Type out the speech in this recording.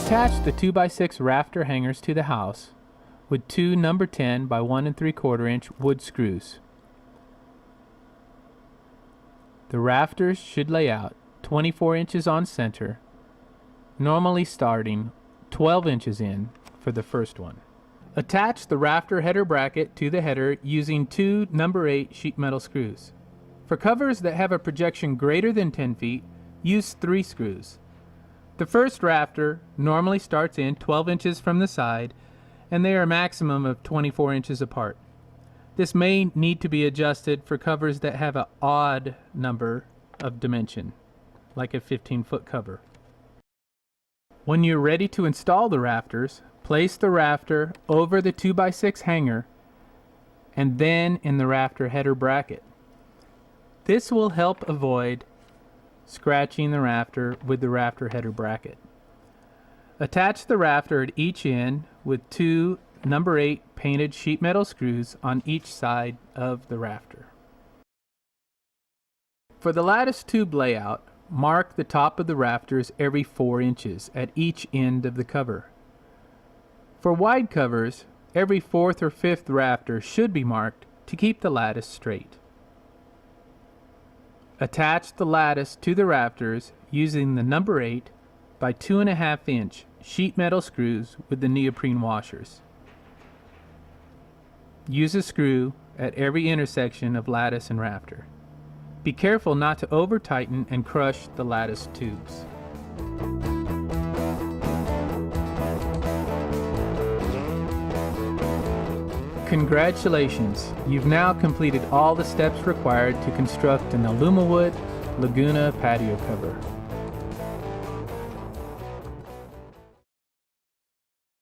Attach the 2x6 rafter hangers to the house with two number 10 by 1 3/4 inch wood screws. The rafters should lay out 24 inches on center, normally starting 12 inches in for the first one. Attach the rafter header bracket to the header using two number 8 sheet metal screws. For covers that have a projection greater than 10 feet, use 3 screws. The first rafter normally starts in 12 inches from the side, and they are a maximum of 24 inches apart. This may need to be adjusted for covers that have an odd number of dimension, like a 15-foot cover. When you're ready to install the rafters, place the rafter over the 2x6 hanger and then in the rafter header bracket. This will help avoid scratching the rafter with the rafter header bracket. Attach the rafter at each end with two number 8 painted sheet metal screws on each side of the rafter. For the lattice tube layout, mark the top of the rafters every 4 inches at each end of the cover. For wide covers, every 4th or 5th rafter should be marked to keep the lattice straight. Attach the lattice to the rafters using the number 8 by 2.5 inch sheet metal screws with the neoprene washers. Use a screw at every intersection of lattice and rafter. Be careful not to over tighten and crush the lattice tubes. Congratulations! You've now completed all the steps required to construct an AlumaWood Laguna patio cover.